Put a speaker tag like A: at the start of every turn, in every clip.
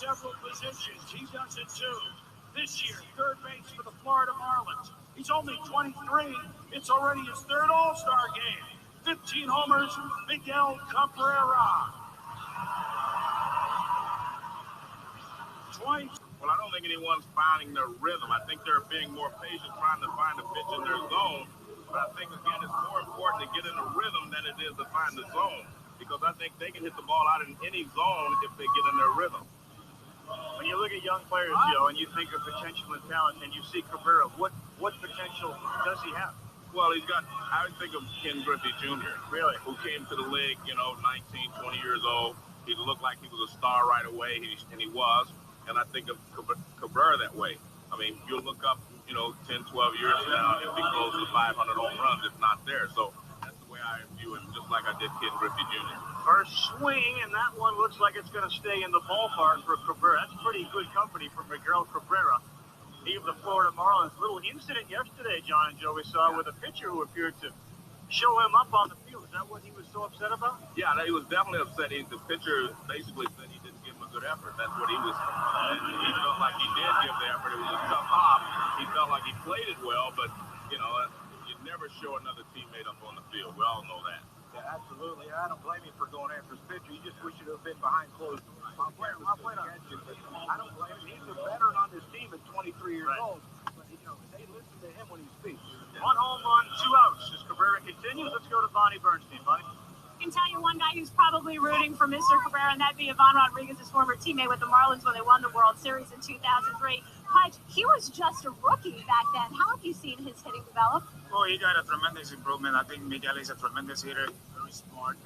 A: several positions. He does it too. This year, third base for the Florida Marlins. He's only 23. It's already his third All-Star game. 15 homers, Miguel Cabrera. Twice.
B: Well, I don't think anyone's finding their rhythm. I think they're being more patient, trying to find a pitch in their zone. But I think, again, it's more important to get in a rhythm than it is to find the zone. Because I think they can hit the ball out in any zone if they get in their rhythm.
C: When you look at young players, Joe, and you think of potential and talent, and you see Cabrera, what potential does he have?
B: Well, I would think of Ken Griffey Jr.,
C: really,
B: who came to the league, 19, 20 years old. He looked like he was a star right away, and he was. And I think of Cabrera that way. I mean, you'll look up, 10, 12 years from now, he'll be close to 500 home runs if not there. So that's the way I view him, just like I did Ken Griffey Jr.
C: First swing, and that one looks like it's going to stay in the ballpark for Cabrera. That's pretty good company for Miguel Cabrera. He of the Florida Marlins. Little incident yesterday, John and Joe, we saw with a pitcher who appeared to show him up on the field. Is that what he was so upset about?
B: Yeah, he was definitely upset. The pitcher basically said he didn't give him a good effort. That's what he was. He felt like he did give the effort. It was a tough hop. He felt like he played it well, but, you never show another teammate up on the field. We all know that.
C: Yeah, absolutely. I don't blame him for going after his pitcher. You just wish it would have been behind closed doors. I don't blame him. He's a veteran on this team at 23 years old. But, they listen to him when he speaks. One home run, 2 outs. As Cabrera continues, let's go to Bonnie Bernstein. Bonnie?
D: I can tell you one guy who's probably rooting for Mr. Cabrera, and that'd be Ivan Rodriguez's former teammate with the Marlins when they won the World Series in 2003. Pudge, he was just a rookie back then. How have you seen his hitting develop?
E: Oh, he got a tremendous improvement. I think Miguel is a tremendous hitter, very smart.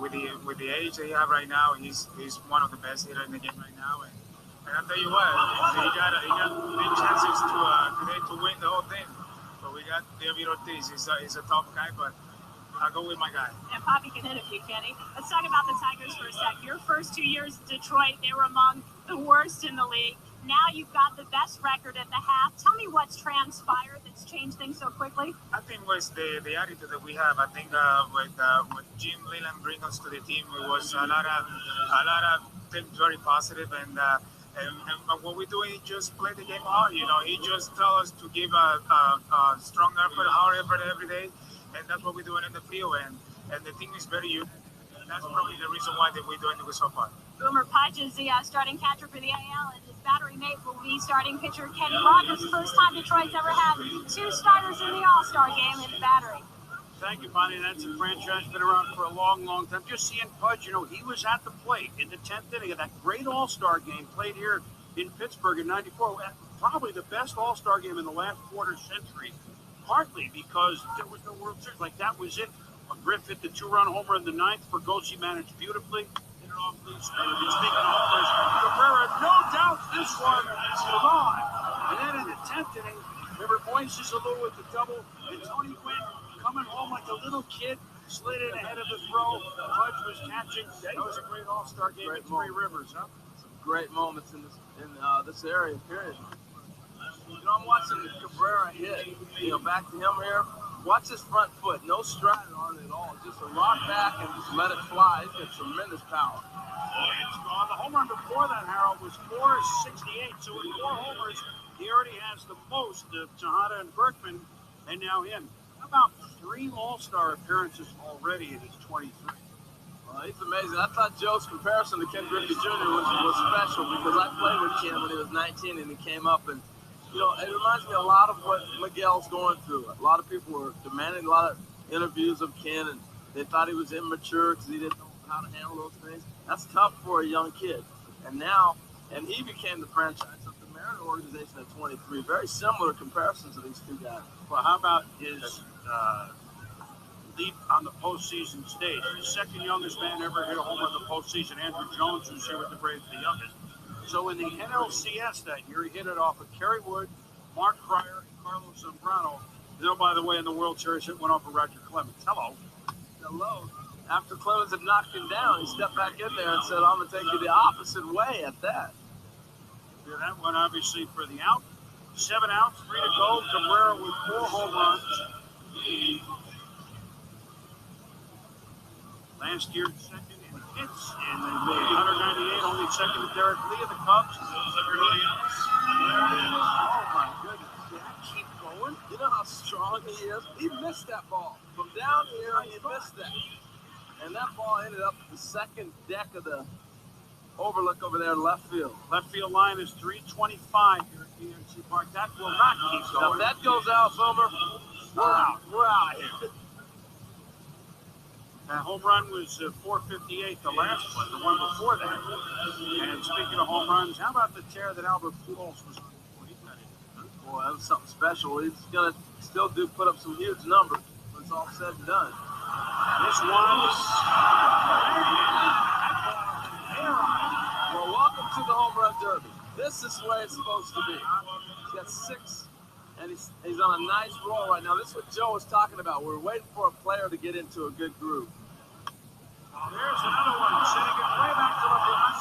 E: With the age that he have right now, he's one of the best hitters in the game right now. And I'll tell you what, he got big chances today to win the whole thing. But we got David Ortiz. He's a tough guy, but I'll go with my guy.
D: And Poppy can hit a few, can he? Let's talk about the Tigers for a sec. Your first 2 years in Detroit, they were among the worst in the league. Now you've got the best record at the half. Tell me what's transpired that's changed things so quickly.
E: I think was the attitude that we have. I think with Jim Leland bring us to the team, it was a lot of things very positive, and what we're doing is just play the game hard. He just tell us to give a strong effort, hard effort every day, and that's what we're doing in the field. And the team is very unique. That's probably the reason why that we're doing it so far.
D: Boomer Pudge is the starting catcher for the AL, and his battery mate will be starting pitcher Kenny Rogers. First time Detroit's ever had 2 starters in the All-Star game in the battery.
A: Thank you, Bonnie. That's a franchise been around for a long, long time. Just seeing Pudge, he was at the plate in the 10th inning of that great All-Star game played here in Pittsburgh in '94. Probably the best All-Star game in the last quarter century, partly because there was no World Series. Like, that was it. Griff hit the 2-run homer in the 9th. Bergocci managed beautifully. Hit it off loose. Speaking of homers, Cabrera, no doubt this one is gone. And then in the 10th inning, remember Moises Alou with the double, and Tony Gwynn coming home like a little kid, slid in ahead of the throw. Pudge was catching. That was a great All-Star game at Three Rivers, huh?
F: Some great moments in this area, period. I'm watching Cabrera hit. Back to him here. Watch his front foot. No stride on it at all. Just a rock back and just let it fly. He's got tremendous power.
A: It's gone. The home run before that, Harold, was 468. So with 4 homers, he already has the most of Tejada and Berkman, and now him. How about 3 All-Star appearances already at his 23?
F: Well, he's amazing. I thought Joe's comparison to Ken Griffey Jr. was special because I played with Ken when he was 19 and he came up and it reminds me a lot of what Miguel's going through. A lot of people were demanding a lot of interviews of Ken, and they thought he was immature because he didn't know how to handle those things. That's tough for a young kid. And he became the franchise of the Mariner organization at 23. Very similar comparisons to these 2 guys.
A: Well, how about his leap on the postseason stage? The second youngest man ever hit a home run in the postseason, Andrew Jones, who's here with the Braves, the youngest. So in the NLCS that year, he hit it off of Kerry Wood, Mark Cryer, and Carlos Zambrano. And by the way, in the World Series, it went off of Roger Clemens. Hello.
F: After Clemens had knocked him down, he stepped back in there and said, I'm going to take you the opposite way at that.
A: Yeah, that one obviously for the out. 7 outs, 3 to go. Cabrera with 4 home runs. Last year, second in hits in the 198, only second to Derek Lee of the Cubs. Oh my goodness. Did that keep going?
F: You know how strong he is? He missed that ball. From down here, he missed that. And that ball ended up at the second deck of the overlook over there in left field.
A: Left field line is 325 here at PNC Park. That will not keep going.
F: Now, if that goes out, Boomer, we're out. We're out of here.
A: That home run was 458, the last one, the one before that. And speaking of home runs, how about the tear that Albert Pujols was on?
F: Boy, that was something special. He's going to still put up some huge numbers when it's all said and done.
A: This one's...
F: Well, welcome to the home run derby. This is the way it's supposed to be. He's got 6, and he's on a nice roll right now. This is what Joe was talking about. We're waiting for a player to get into a good groove.
A: There's another one, sending it way back to the back.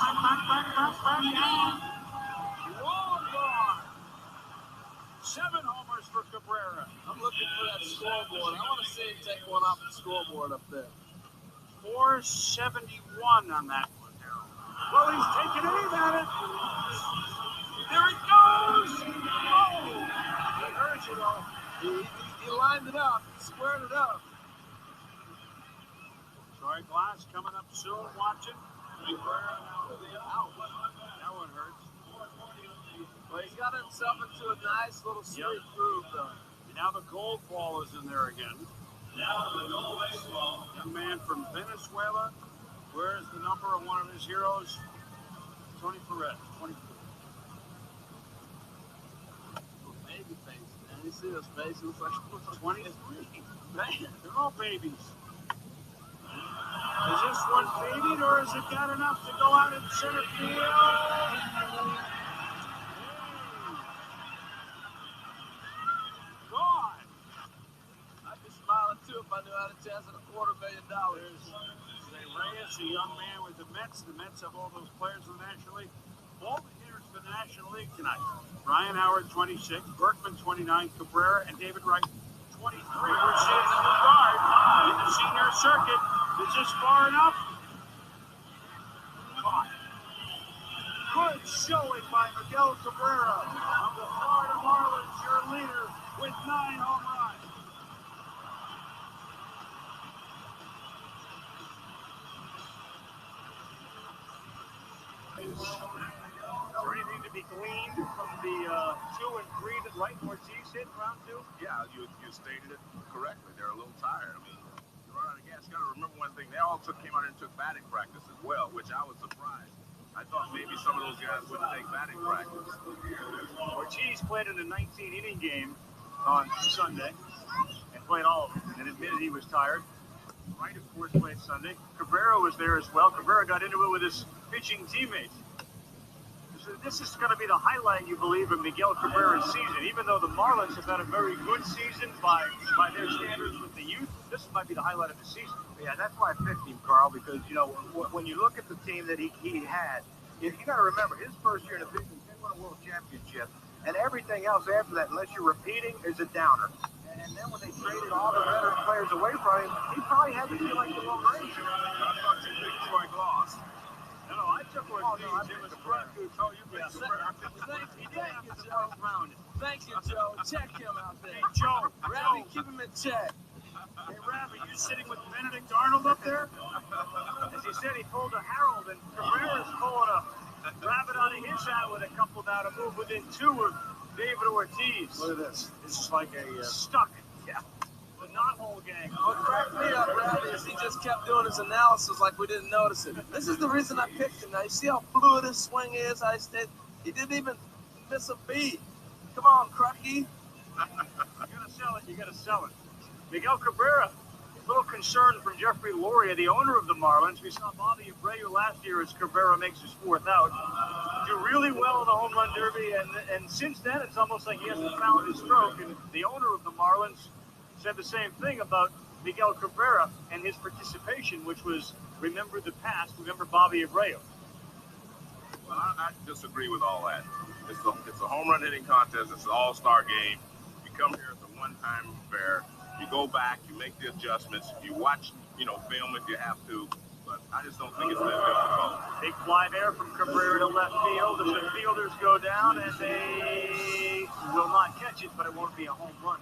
A: Long bar. 7 homers for Cabrera.
F: I'm looking for that scoreboard. I want to see him take one off the scoreboard up there.
A: 471 on that one. Well, he's taking aim at it. There it goes. Oh, he hurt you though.
F: He lined it up, squared it up.
A: Troy Glass coming up soon, watching. That one hurts.
F: Well, he's got himself into a nice little sweet groove, though.
A: Now the gold ball is in there again. Young man from Venezuela. Where's the number of one of his heroes? Tony Perez, 24.
F: Baby face, man. You see his face? It looks like
A: 23. Man, they're all babies. Is this one faded, or has it got enough to go out in center field? Gone.
F: I'd be smiling too if I knew I had a chance at $250,000.
A: Zay Reyes, a young man with the Mets. The Mets have all those players in the National League. All the hitters for the National League tonight. Brian Howard, 26. Berkman, 29. Cabrera and David Wright, 23. We're seeing the new guard in the senior circuit. Is this far enough? Caught. Good showing by Miguel Cabrera of the Florida Marlins, your leader, with 9 home runs. Is there anything to be gleaned from the 2 and 3 that Light and Ortiz hit in round 2?
B: Yeah, you stated it correctly. They're a little tired. I mean, you run out of gas. You got to remember one thing. They all came out and took batting practice as well, which I was surprised. I thought maybe some of those guys wouldn't take batting practice.
A: Ortiz played in a 19-inning game on Sunday and played all of it and admitted he was tired. Wright, of course, played Sunday. Cabrera was there as well. Cabrera got into it with his pitching teammates. So this is going to be the highlight, you believe, of Miguel Cabrera's season. Even though the Marlins have had a very good season by their standards with the youth, this might be the highlight of the season.
C: Yeah, that's why I picked him, Carl, because, you know, when you look at the team that he had, you got to remember, his first year in the business, they won a world championship, and everything else after that, unless you're repeating, is a downer. And then when they traded all the veteran players away from him, he probably had to feel like the Lone Ranger.
B: I thought you picked Troy Glass.
A: No, I took Ortiz. It was front good.
B: Oh, you picked Cabrera.
F: Thank you, Joe. Thank you, Joe. Check him out there.
A: Hey, Joe.
F: Ravi, keep him in check.
A: Hey, Ravi, you sitting with Benedict Arnold up there? As he said, he pulled a Harold, and Cabrera's pulling a rabbit out of his hat with a couple down to move within 2 of David Ortiz.
C: Look at this.
A: This is like a stuck. Yeah. The knothole gang.
F: What cracked me up, Ravi, is he just kept doing his analysis like we didn't notice it. This is the reason I picked him. Now, you see how fluid his swing is? He didn't even miss a beat. Come on, Crucky.
A: You gotta sell it. You gotta sell it. Miguel Cabrera, a little concern from Jeffrey Loria, the owner of the Marlins. We saw Bobby Abreu last year as Cabrera makes his 4th out. Do really well in the home run derby, and since then it's almost like he hasn't found his stroke. And the owner of the Marlins said the same thing about Miguel Cabrera and his participation, which was remember the past, remember Bobby Abreu.
B: Well, I disagree with all that. It's a home run hitting contest. It's an all-star game. You come here, it's a one-time affair. You go back, you make the adjustments, you watch, film if you have to, but I just don't think it's that difficult.
A: Big fly there from Cabrera to left field, and the fielders go down, and they will not catch it, but it won't be a home run.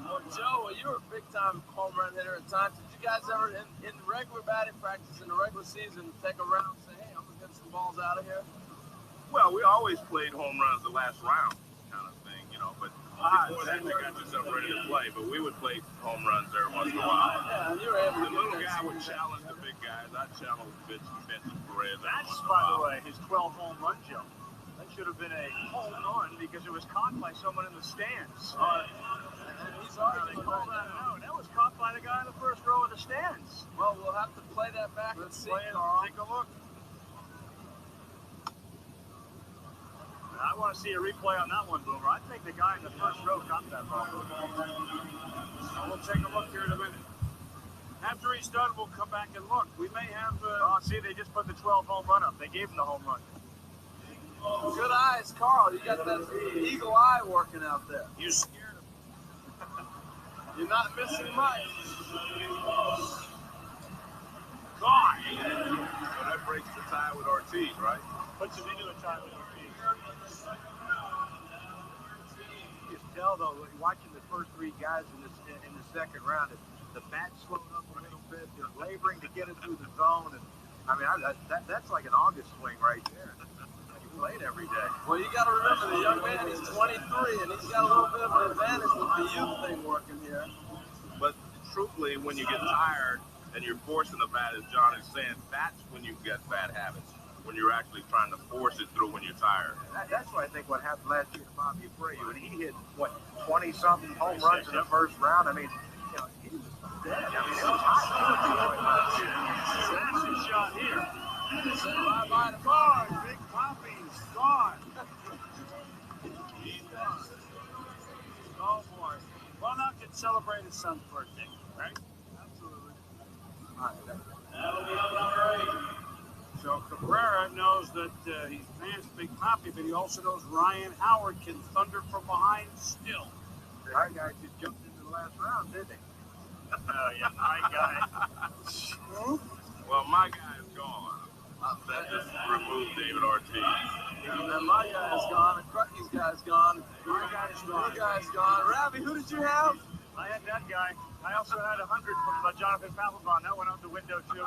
F: Well, Joe, you're a big-time home run hitter at times. Did you guys ever, in regular batting practice, in the regular season, take a round and say, hey, I'm going to get some balls out of here?
B: Well, we always played home runs the last round kind of thing, you know, but before that, they got yourself ready to play. But we would play home runs every once in a while.
F: Yeah, and you were able to
B: The little guy would challenge the big guys. I'd challenge Vince Perez.
A: That's, by the way, his 12th home run, Joe. That should have been a home run because it was caught by someone in the stands.
F: He's already called that out.
A: No, that was caught by the guy in the first row of the stands.
F: Well, we'll have to play that back. Let's see, Carl.
A: Take a look. I want to see a replay on that one, Boomer. I think the guy in the first row caught that ball. We'll take a look here in a minute. After he's done, we'll come back and look. We may have... see, they just put the 12 home run up. They gave him the home run.
F: Good eyes, Carl. You got that eagle eye working out there.
A: You scared him.
F: You're not missing much.
A: God!
B: So that breaks the tie with Ortiz, right?
A: Puts him into a tie with Ortiz. You can tell, though, watching the first three guys in the second round, the bat slowed up a little bit. They're laboring to get it through the zone. And I mean, that's like an August swing right there. He played every day.
F: Well, you got to remember, the young man, he's 23, and he's got a little bit of an advantage with the youth thing working here.
B: But truthfully, when you get tired and you're forcing the bat, as John is saying, that's when you get bad habits. When you're actually trying to force it through when you're tired.
C: That's what I think what happened last year to Bobby Abreu. And he hit, 20-something home runs in the first round. I mean, he was dead. I mean, it was hot.
A: That's his shot here.
F: Bye-bye to
A: Gone. Big Poppy's gone. He's gone. Oh, boy. Well, now can celebrate his son's birthday, right? Absolutely. That'll be all right. So Cabrera knows that he's man's Big Poppy, but he also knows Ryan Howard can thunder from behind still.
C: Our guy just jumped into the last round, didn't he?
A: Oh, yeah, my guy.
B: Well, my guy is gone. That just removed David Ortiz.
F: And my guy is gone, and Crucky's guy's gone.
A: My guy's gone.
F: Your guy's gone. Ravi, who did you have?
A: I had that guy. I also had 100 from Jonathan Papelbon. That went out the window, too.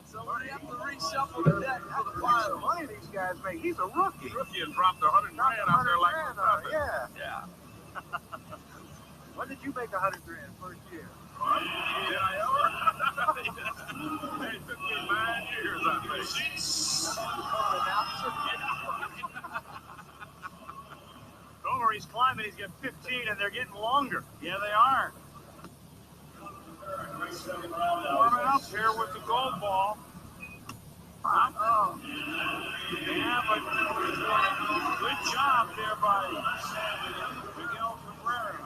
F: So we have to reshuffle the deck for the final.
C: Money these guys make. He's a rookie.
B: Rookie and dropped 100 grand out there like nothing.
C: Yeah.
B: Yeah.
C: When did you make 100 grand first year?
B: Did I ever? Hey, it took me 9 years, I think.
A: Over, he's climbing. He's got 15, and they're getting longer. Yeah, they are. Warming up here with the gold ball. Yeah, but good job there by Miguel Cabrera.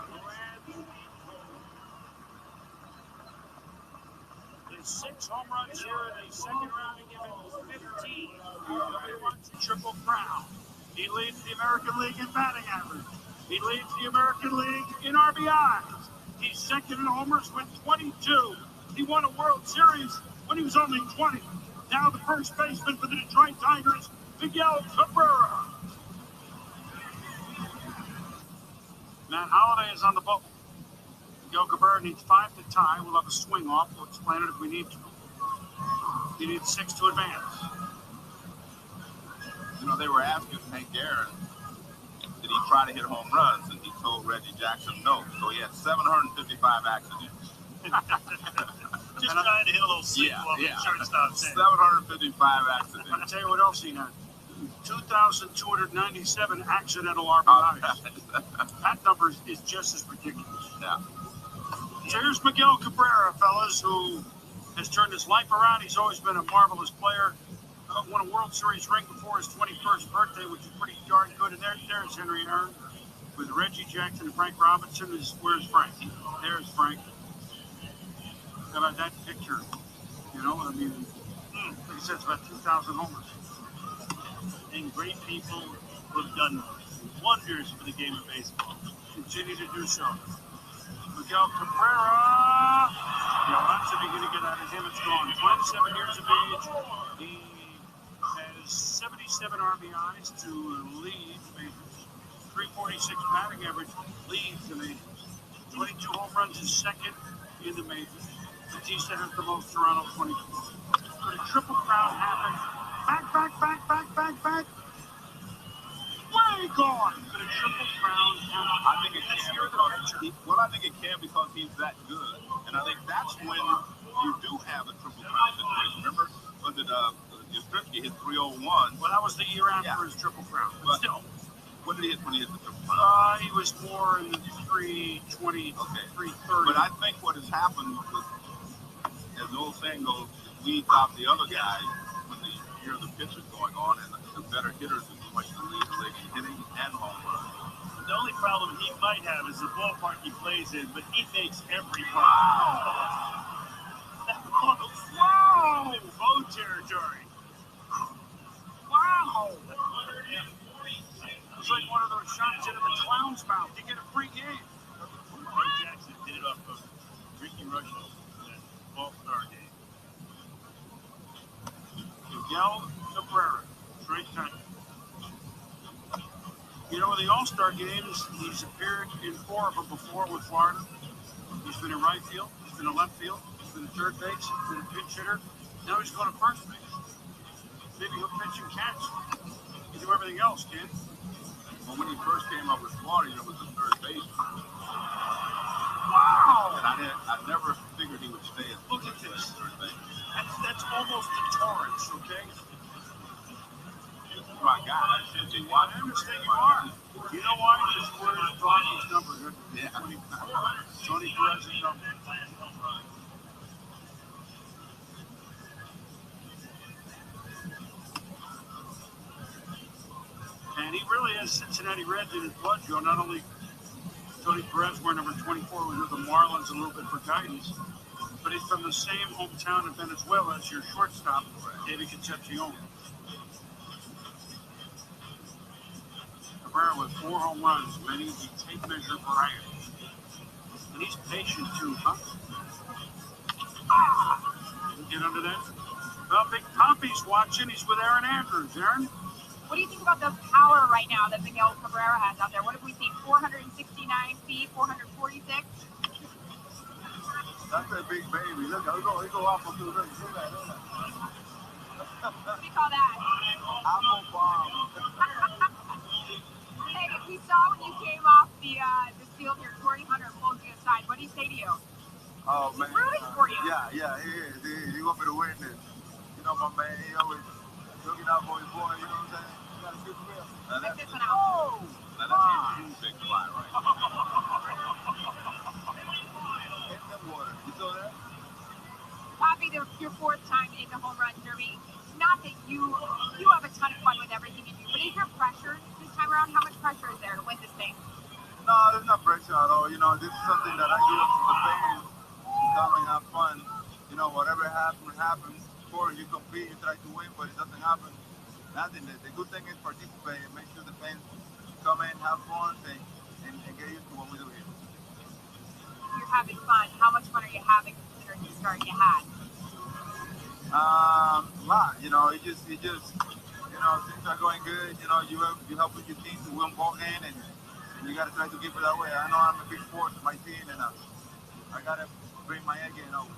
A: There's 6 home runs here in the second round to give him 15. Triple crown. He leads the American League in batting average. He leads the American League in RBIs. He's second in homers with 22. He won a World Series when he was only 20. Now the first baseman for the Detroit Tigers, Miguel Cabrera. Matt Holliday is on the ball. Miguel Cabrera needs 5 to tie. We'll have a swing off. We'll explain it if we need to. He needs 6 to advance.
B: You know, they were asking Hank Aaron, did he try to hit home runs? And he told Reggie Jackson no. So he had 755 accidents.
A: Just trying to hit a little sequel of shortstop.
B: 755 accidents.
A: I'll tell you what else he had. 2,297 accidental RBIs. That number is just as ridiculous.
B: Yeah.
A: So here's Miguel Cabrera, fellas, who has turned his life around. He's always been a marvelous player. Won a World Series ring before his 21st birthday, which is pretty darn good. And there's Henry Aaron with Reggie Jackson and Frank Robinson. Where's Frank? There's Frank. How about that picture? You know, I mean, like I said, it's about 2,000 homers. And great people who have done wonders for the game of baseball. Continue to do so. Miguel Cabrera. Yeah, that's if you're going to get out of him. It's gone. 27 years of age. He has 77 RBIs to lead the majors. 346 batting average leads the majors. 22 home runs is second in the majors. Batista has the most, Toronto 24. Could a triple crown happen? Back. Way gone. Could a triple crown happen?
B: I think it can because I think it can because he's that good, and I think that's when you do have a triple crown situation. Remember, was it Yastrzemski hit 301?
A: Well, that was the year after his triple crown. But still,
B: what did he hit when he hit the triple crown?
A: He was more in the 320, 330.
B: But I think what has happened, as the old saying goes, weeds out the other guys when the year of the pitch is going on, and the better hitters are going to lead the league in hitting and home runs.
G: The only problem he might have is the ballpark he plays in, but he makes every play.
A: Wow!
G: Bow territory.
A: Wow! It's like one of those shots into the clown's mouth. You get a free game.
G: Bo Jackson did it off of Ricky Rushing in that All-Star game.
A: Miguel Cabrera, straight time. You know, in the All-Star games, he's appeared in 4 of them before with Florida. He's been in right field, he's been in left field, he's been in third base, he's been a pinch hitter. Now he's going to first base. Maybe he'll pitch and catch. He do everything else, kid.
B: Well, when he first came up with Florida, it was the third base.
A: Wow!
B: And I never figured he would stay at
A: Look at this.
B: third base.
A: That's almost a Torrance, okay?
B: My God,
A: I understand you are. You know why? Because we're Tony's number.
B: yeah.
A: Tony Perez's number. And he really has Cincinnati Reds in his blood, Joe. Not only Tony Perez, wearing number 24, was with the Marlins a little bit for guidance, but he's from the same hometown in Venezuela as your shortstop, David Concepcion. Cabrera with 4 home runs, many the tape measure variety. And he's patient too, huh? Get under that? Well, Big Poppy's watching. He's with Aaron Andrews. Aaron?
D: What do you think about the power right now that Miguel Cabrera has out there? What have we seen? 469 feet, 446?
C: That's a big baby. Look, he go off of the look. See that?
D: What do you call that?
C: Apple bomb.
D: Hey, we saw when you came off the field here, Corey Hunter pulled you aside. What do you say to you?
C: Oh, man.
D: He's rooting for you.
C: Yeah, he is. He want me to win this. You know, my man, he always looking out for his boy, you know what I'm saying? You got a good feel.
D: Check this one out.
B: Now that's a huge big fly right now.
C: Hit them water. You saw that?
D: Poppy, your 4th time in the home run derby. Not that you have a ton of fun with everything you do, but is there pressure this time around? How much pressure is there to win this thing?
C: No, there's no pressure at all. You know, this is something that I do to the fans to come and have fun. You know, whatever happens. Of course, you compete, you try to win, but it doesn't happen. Nothing. The good thing is participate and make sure the fans come in, have fun, and get used to what we do here.
D: You're having fun. How much fun are you having considering the start you had?
C: A lot. You know, it just, you know, things are going good. You know, you helping your team to win ball game, and you got to try to keep it that way. I know I'm a big force in my team, and I got to bring my A game over.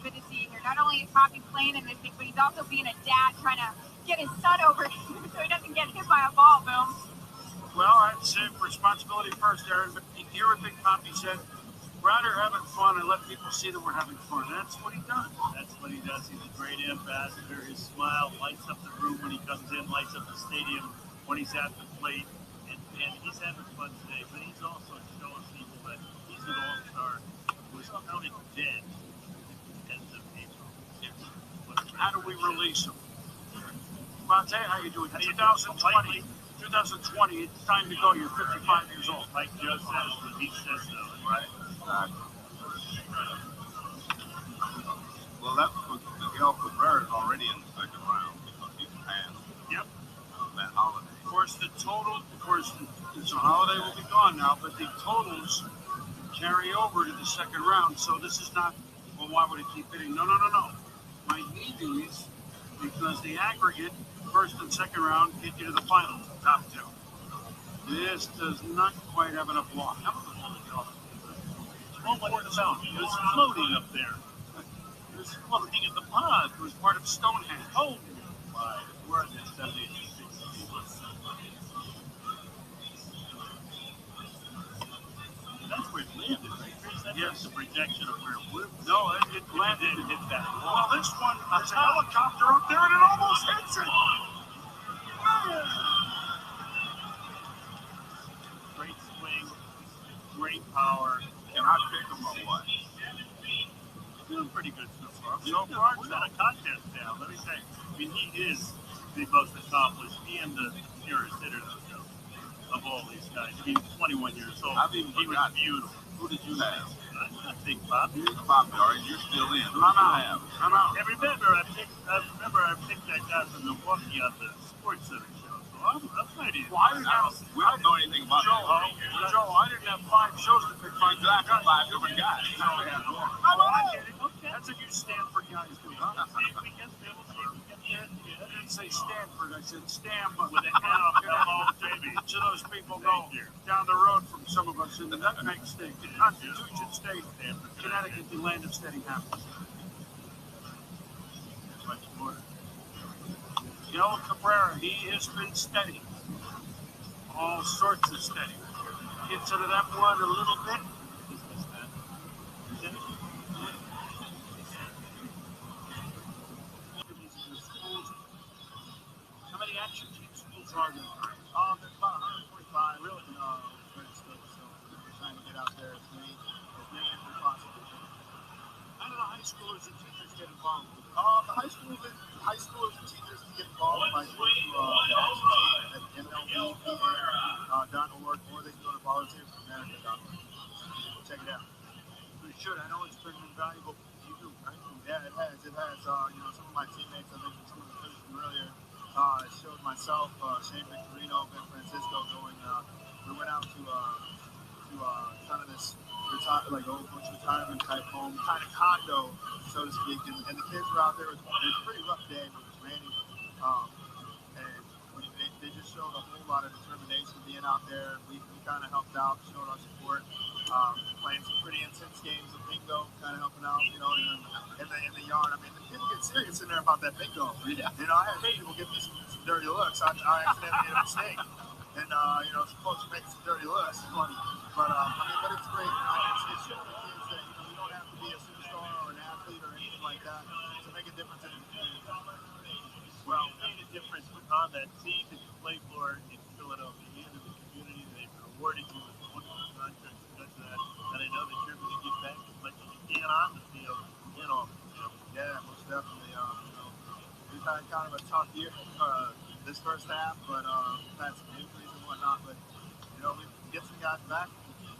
D: Good to see you here. Not only is Poppy playing in this thing, but he's also being a dad, trying to get his son over so he doesn't get hit by a ball, Boom.
A: Well, I'd say responsibility first, Aaron, but you hear what Big Poppy said. We're out here having fun and let people see that we're having fun. That's what he does.
G: That's what he does. He's a great ambassador. His smile lights up the room when he comes in, lights up the stadium when he's at the plate. And he's having fun today, but he's also showing people that he's an all-star who was counted dead as of April 6th.
A: How do we release him? Well, I'll tell you how you do it. 2020, it's time to go. You're 55 years old.
G: Like Joe says, when he says so, right?
B: Well, that's what Miguel Cabrera is already in the second round because he's passed.
A: Yep.
B: Matt Holiday.
A: Of course, the total, it's a holiday will be gone now, but the totals carry over to the second round. So this is not, well, why would it keep hitting? No. Might need these because the aggregate, first and second round, get you to the final, top two. This does not quite have enough block.
G: Well, what about? It was floating up there.
A: It was floating in the pond. It was part of Stonehenge.
G: Oh, my. We're in the 70s and 60s. That's where it landed, right? That's
A: Yes.
G: the projection of where it flew.
A: No, it landed.
G: It didn't hit that wall.
A: Well, this one, there's a helicopter up there and it almost hits it. Man.
G: Great swing, great power.
B: Can I pick him or what?
G: Doing pretty good so far.
A: So far,
G: We're not a contest now. Let me say, I mean, he is the most accomplished and the purest hitter of all these guys. I mean, 21 years old.
B: I've even
G: He was
B: forgotten.
G: beautiful.
B: Who did you have?
G: I think Bobby.
B: Bobby, all right, you're still in. Who did you have?
A: I'm out.
G: And remember, I picked that guy from Milwaukee on the Sports Center show. So I'm ready.
A: Well, I didn't have,
B: We don't know anything about
A: Joe, I didn't have 5 shows to pick 5
B: that.
A: guys.
B: 5 different guys. You only had one.
G: Okay.
A: That's what you Stanford guys do, huh?
G: See if we get there. We'll see if we get there.
A: I didn't say Stanford, I said Stam.
G: With a hello, Jamie.
A: Each of those people know
G: Thank you.
A: down the road from some of us in the Nutmeg State, Constitution State, Connecticut, the land of steady happens.
G: Much more.
A: Miguel Cabrera, he has been steady. All sorts of steady. Gets into that one a little bit. How many action team schools are there?
C: There's about 145 really in United States, so we're trying to get out there as many as we possibly can.
A: How do the high schoolers and teachers get involved?
C: The high schoolers and teachers can get involved by going to the action team at MLBPA.org, or they can go to volunteersforAmerica.org. Check it out.
A: We should. I know it's been invaluable to you, right?
C: Yeah, it has. Some of my teammates, I mentioned some of the coaches from earlier. It showed myself, Shane Victorino, Ben Francisco going. We went out to kind of this old Bush retirement type home, kind of condo, so to speak. And the kids were out there. It was a pretty rough day. It was raining, and they just showed a whole lot of determination being out there. We kind of helped out, showed our support. Playing some pretty intense games of bingo, kind of helping out, in the yard. I mean, the people get serious in there about that bingo. Yeah. I had people give me some dirty looks. I accidentally made a mistake, and supposed to make some dirty looks. But it's great. It's showing the kids that you don't have to be a superstar or an athlete or anything like that to make a difference in the community.
G: Well, made a difference on that team that you play for in Philadelphia and in the community. They've rewarded you with wonderful contracts because of that. And I know that you're going to give back as much as you can on the field and off the field.
C: Yeah, most definitely. We've had kind of a tough year this first half, but we've had some injuries and whatnot. But we get some guys back,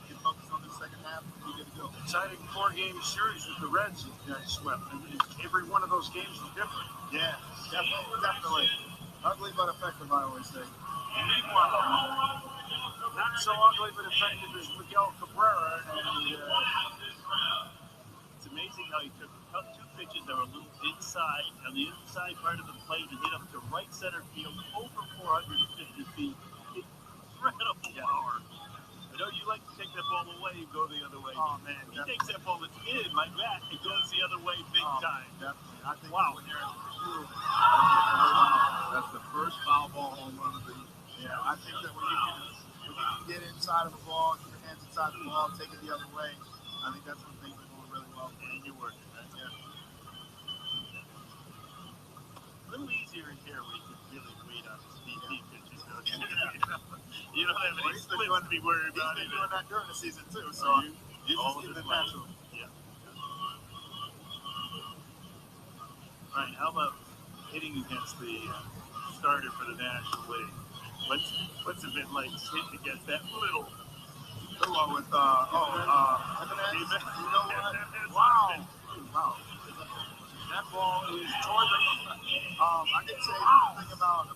C: get focused on the second half, and we're good to go.
A: Exciting 4-game series with the Reds that you guys swept. I mean, every one of those games was different.
C: Yeah, definitely. Ugly but effective, I always say.
A: Meanwhile, not so ugly but effective as Miguel Cabrera. And
G: it's amazing how he took 2 pitches that were a little inside on the inside part of the plate and hit up to right center field over 450 feet. Incredible power. I know you like to take that ball away and go the other way.
C: Oh, man.
G: He takes that ball that's in my bat and goes the other way big time.
C: Definitely. I think
G: Wow.
C: when you're in the
B: That's the first foul ball home run of the year.
C: yeah, I think that when you can get inside of the ball, get your hands inside the ball, take it the other way, I think that's when things are going really well.
G: And you're working.
C: Yeah.
G: A little easier in here where you can really wait on the speed pitches. You don't have any splits to be worried about
C: He's been
G: either.
C: doing that during the season too, so he's
G: All
C: just
G: of
C: keeping
G: his
C: it natural.
G: Yeah. All right, how about hitting against the starter for the National League? What's it been like hitting against that little?
C: With Jimenez, you know what? Wow.
A: that ball is toward the.
C: I can say one thing about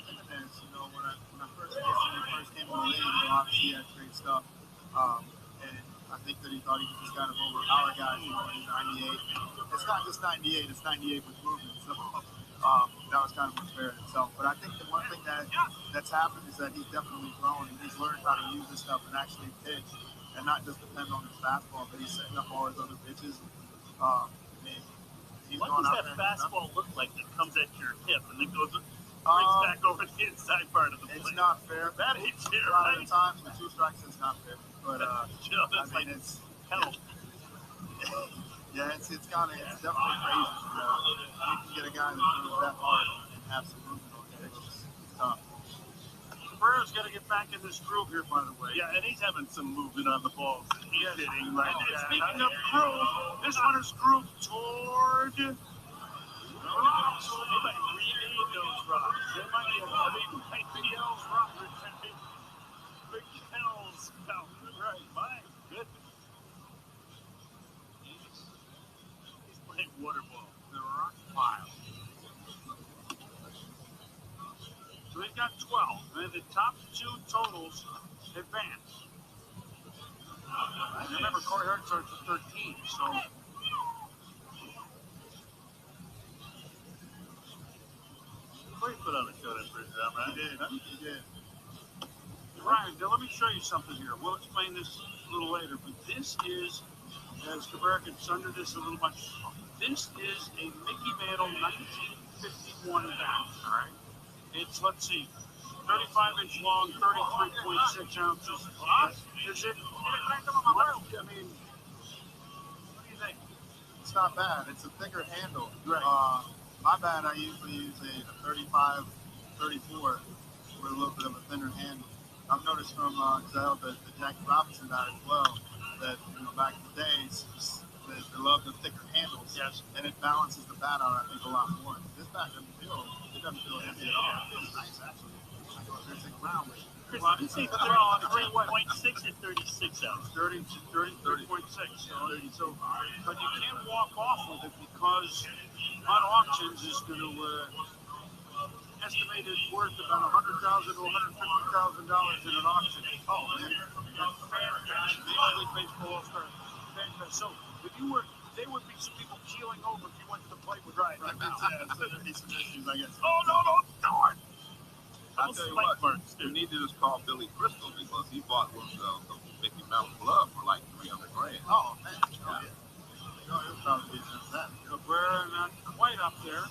C: Jimenez. When I first came in the league, obviously he had great stuff, and I think that he thought he could just kind of overpower guys in 98. It's not just 98, it's 98 with movement. So that was kind of unfair in itself. But I think the one thing that's happened is that he's definitely grown and he's learned how to use this stuff and actually pitch and not just depend on his fastball, but he's setting up all his other pitches.
G: What does that fastball look like that comes at your hip and then goes breaks back over the inside part of the plate?
C: It's not fair.
G: That ain't fair,
C: A lot
G: right?
C: of the times with 2 strikes, it's not fair. But it's
G: hell.
C: Yeah, it's definitely crazy. You can get a guy that throws that hard and have some movement on it. It's just tough.
A: Cabrera's got to get back in this groove here, by the way.
G: Yeah, and he's having some movement on the balls. He's hitting right
A: And
G: now.
A: speaking of groove, this one is groove toward.
G: They might rename those rocks. They might be Miguel's rock. Miguel's mountain. Right. My goodness. He's playing water ball.
A: The rock pile. So we've got 12. And the top 2 totals advance. Remember, Corey Hart starts at 13, so.
G: Corey put on a show that first round, right?
C: He did.
A: Ryan, let me show you something here. We'll explain this a little later, but this is, as Cabrera gets under this a little much, this is a Mickey Mantle 1951 bat, all right? It's, let's see, 35-inch long, 33.6 ounces. Is it? I mean, what do you think?
C: It's not bad. It's a thicker handle.
A: Right.
C: My bat, I usually use a 35, 34 with a little bit of a thinner handle. I've noticed from Zell the Jackie Robinson bat as well that back in the days they love the thicker handles.
A: Yes.
C: And it balances the bat out, I think, a lot more. This bat doesn't feel heavy at all. It feels nice actually. I go through 6 rounds.
G: Chris, did you say 30.6 or 36 ounces?
A: 33.6. So, but you can't walk off with it because on auctions is going to estimated worth about $100,000 to $150,000 in an auction. Oh, man, that's fantastic. Major League Baseball All-Star, fantastic. So, if you were, there would be some people keeling over if you went to the plate with right now.
C: So there'd be some issues, I guess.
A: Oh, no, don't.
B: I'll tell you what, you need to just call Billy Crystal because he bought one of the Mickey Mountain glove for like $300,000.
C: Oh, man. Oh, yeah. No, it was probably just that.
A: Cabrera not quite up there.